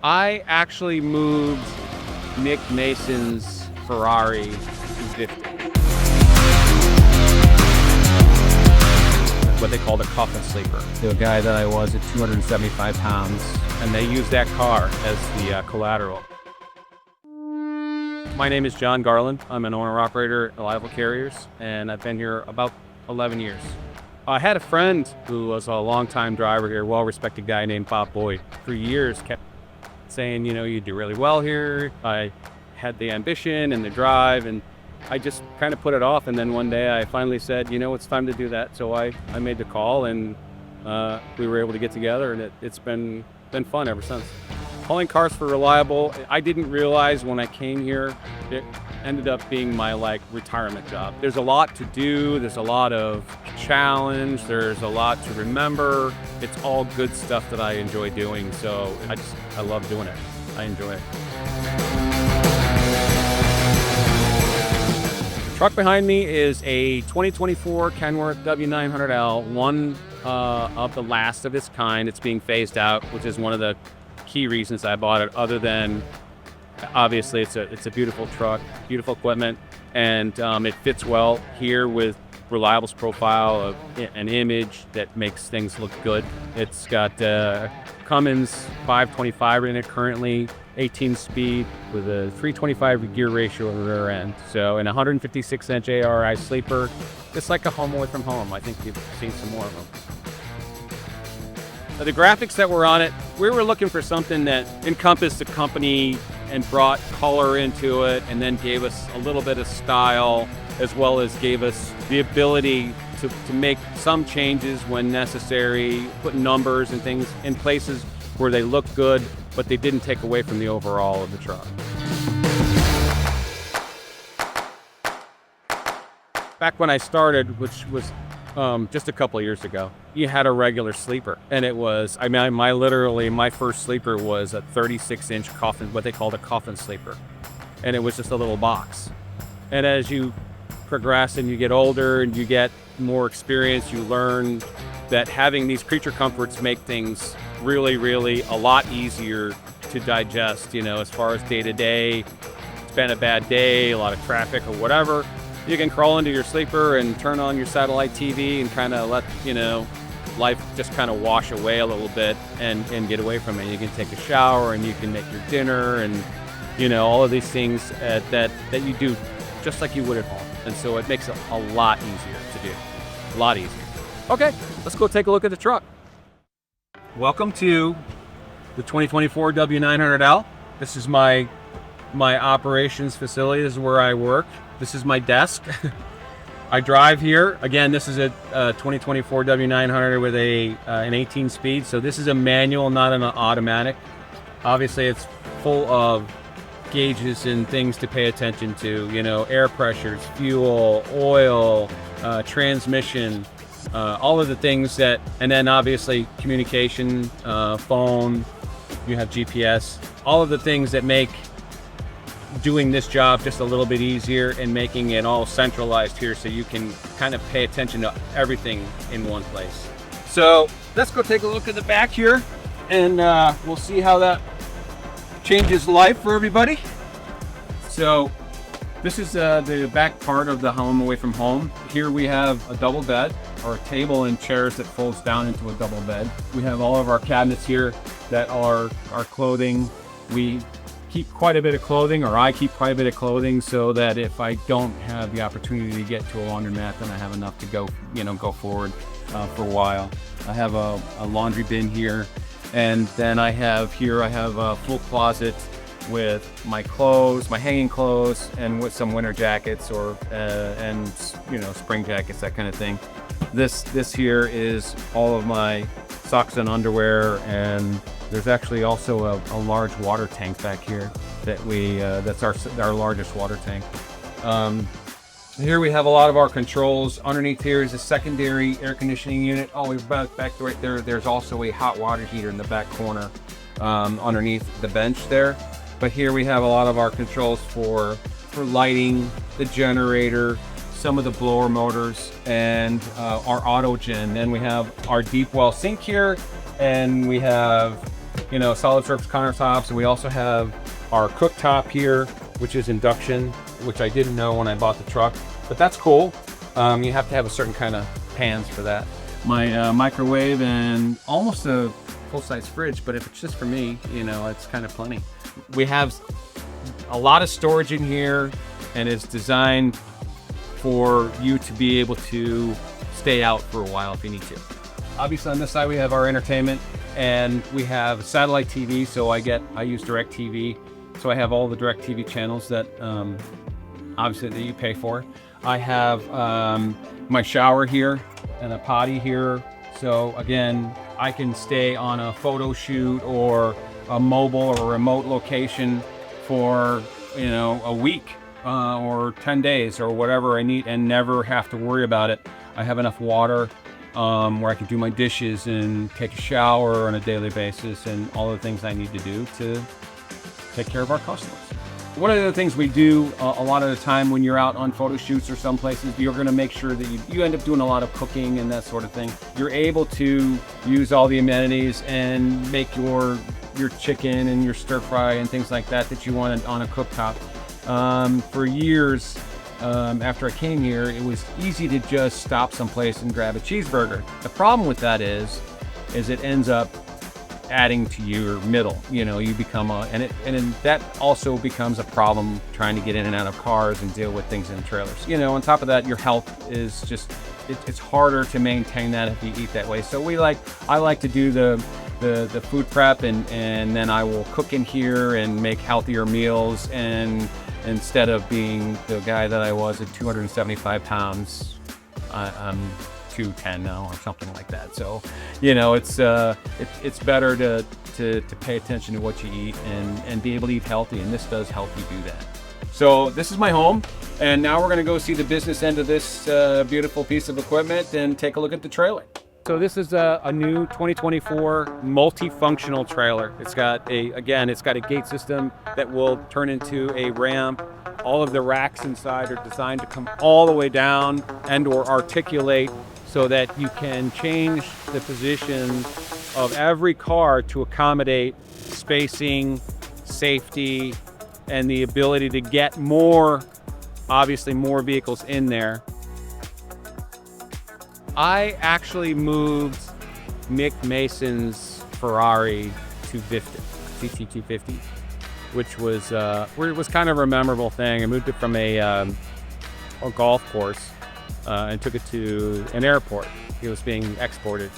I actually moved Nick Mason's Ferrari 250. What they called a coffin sleeper. The guy that I was at 275 pounds, and they used that car as the collateral. My name is John Garland. I'm an owner-operator at Reliable Carriers, and I've been here about 11 years. I had a friend who was a long-time driver here, well-respected guy named Bob Boyd. For years, kept saying, you do really well here. I had the ambition and the drive, and I just kind of put it off. And then one day I finally said, it's time to do that. So I made the call, and we were able to get together, and it's been fun ever since. Hauling cars for Reliable, I didn't realize when I came here, it ended up being my retirement job. There's a lot to do, there's a lot of challenge, there's a lot to remember. It's all good stuff that I enjoy doing, so I love doing it. I enjoy it. The truck behind me is a 2024 Kenworth W900L, one of the last of its kind. It's being phased out, which is one of the key reasons I bought it, other than obviously it's a beautiful truck, beautiful equipment, and it fits well here with Reliable's profile of an image that makes things look good. It's got Cummins 525 in it currently, 18 speed with a 325 gear ratio on the rear end. So in a 156-inch ARI Sleeper, it's like a home away from home. I think you've seen some more of them. The graphics that were on it, we were looking for something that encompassed the company and brought color into it, and then gave us a little bit of style, as well as gave us the ability to make some changes when necessary, put numbers and things in places where they look good, but they didn't take away from the overall of the truck. Back when I started, which was just a couple of years ago, you had a regular sleeper, and it was, my first sleeper was a 36-inch coffin, what they called a coffin sleeper, and it was just a little box. And as you progress and you get older and you get more experience, you learn that having these creature comforts make things really, really a lot easier to digest, as far as day-to-day. It's been a bad day, a lot of traffic or whatever. You can crawl into your sleeper and turn on your satellite TV and kind of let, life just kind of wash away a little bit and get away from it. You can take a shower and you can make your dinner and, all of these things that you do just like you would at home. And so it makes it a lot easier to do, a lot easier. Okay, let's go take a look at the truck. Welcome to the 2024 W900L. This is my operations facility. This is where I work. This is my desk. I drive here. Again, this is a 2024 W900 with an 18 speed. So this is a manual, not an automatic. Obviously, it's full of gauges and things to pay attention to. Air pressures, fuel, oil, transmission, all of the things that, and then obviously communication, phone. You have GPS. All of the things that make doing this job just a little bit easier and making it all centralized here so you can kind of pay attention to everything in one place. So let's go take a look at the back here, and we'll see how that changes life for everybody. So this is the back part of the home away from home. Here we have a double bed, or a table and chairs that folds down into a double bed. We have all of our cabinets here that are our clothing. We keep quite a bit of clothing, or I keep quite a bit of clothing, so that if I don't have the opportunity to get to a laundromat, then I have enough to go forward for a while. I have a laundry bin here, and then I have a full closet with my clothes, my hanging clothes, and with some winter jackets and spring jackets, that kind of thing. This here is all of my socks and underwear, and there's actually also a large water tank back here that's our largest water tank. Here we have a lot of our controls. Underneath here is a secondary air conditioning unit. All the way back right there, there's also a hot water heater in the back corner underneath the bench there. But here we have a lot of our controls for lighting, the generator, some of the blower motors, and our auto gen. Then we have our deep well sink here, and we have you know, solid surface countertops, and we also have our cooktop here, which is induction, which I didn't know when I bought the truck, but that's cool. You have to have a certain kind of pans for that. My microwave and almost a full-size fridge, but if it's just for me, you know, it's kind of plenty. We have a lot of storage in here, and it's designed for you to be able to stay out for a while if you need to. Obviously on this side we have our entertainment, and we have satellite TV, so I use DirecTV, so I have all the DirecTV channels that obviously that you pay for. I have my shower here and a potty here, so again, I can stay on a photo shoot or a mobile or a remote location for, you know, a week or 10 days or whatever I need, and never have to worry about it. I have enough water where I can do my dishes and take a shower on a daily basis, and all the things I need to do to take care of our customers. One of the things we do a lot of the time when you're out on photo shoots or some places, you're going to make sure that you end up doing a lot of cooking and that sort of thing. You're able to use all the amenities and make your chicken and your stir fry and things like that you wanted on a cooktop. For years after I came here, it was easy to just stop someplace and grab a cheeseburger. The problem with that is it ends up adding to your middle. You know, you become and that also becomes a problem trying to get in and out of cars and deal with things in trailers. You know, on top of that, your health is just, it's harder to maintain that if you eat that way. So I like to do the food prep, and then I will cook in here and make healthier meals, and instead of being the guy that I was at 275 pounds, I'm 210 now or something like that. So, you know, it's better to pay attention to what you eat and be able to eat healthy, and this does help you do that. So this is my home, and now we're going to go see the business end of this beautiful piece of equipment and take a look at the trailer. So this is a new 2024 multifunctional trailer. It's got a gate system that will turn into a ramp. All of the racks inside are designed to come all the way down and or articulate, so that you can change the position of every car to accommodate spacing, safety, and the ability to get obviously more vehicles in there. I actually moved Mick Mason's Ferrari 250, CT250, which was kind of a memorable thing. I moved it from a golf course and took it to an airport. It was being exported,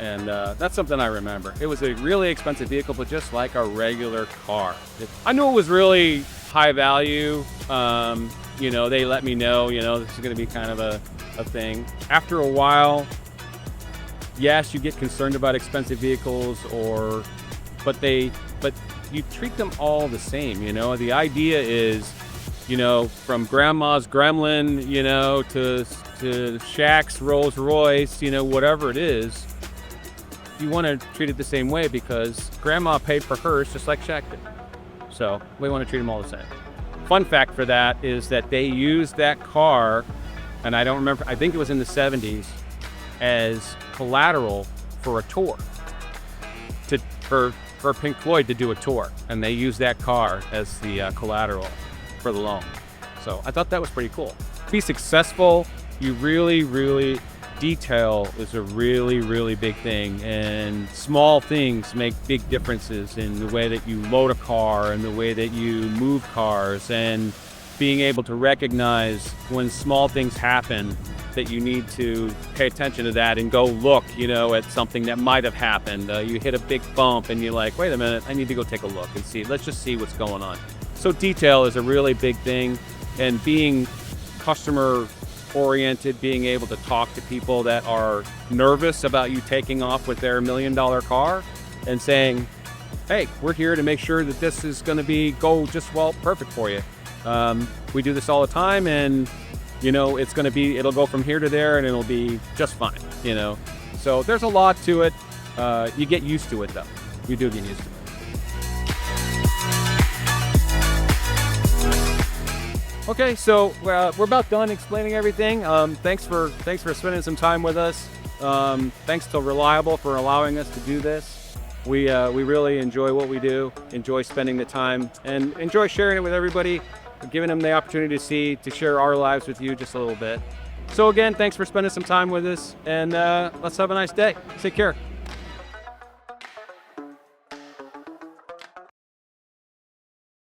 and that's something I remember. It was a really expensive vehicle, but just like a regular car. I knew it was really high value. You know, they let me know, you know, this is going to be kind of a thing. After a while, yes, you get concerned about expensive vehicles, but you treat them all the same. You know, the idea is, you know, from grandma's Gremlin, you know, to Shaq's Rolls Royce, you know, whatever it is, you want to treat it the same way, because grandma paid for hers just like Shaq did. So we want to treat them all the same. Fun fact for that is that they used that car, and I don't remember, I think it was in the 70s, as collateral for a tour, for Pink Floyd to do a tour, and they used that car as the collateral for the loan. So I thought that was pretty cool. To be successful, you really, detail is a really big thing, and small things make big differences in the way that you load a car and the way that you move cars, and being able to recognize when small things happen that you need to pay attention to that and go look, you know, at something that might have happened. You hit a big bump and you're like, wait a minute, I need to go take a look and see, let's just see what's going on. So detail is a really big thing, and being customer oriented, being able to talk to people that are nervous about you taking off with their $1 million car and saying, hey, we're here to make sure that this is going to go just perfect for you. We do this all the time, and you know, it'll go from here to there, and it'll be just fine, you know. So there's a lot to it. You get used to it though. You do get used to it. Okay, so we're about done explaining everything. Thanks for spending some time with us. Thanks to Reliable for allowing us to do this. We really enjoy what we do, enjoy spending the time, and enjoy sharing it with everybody, giving them the opportunity to share our lives with you just a little bit. So again, thanks for spending some time with us, and let's have a nice day. Take care.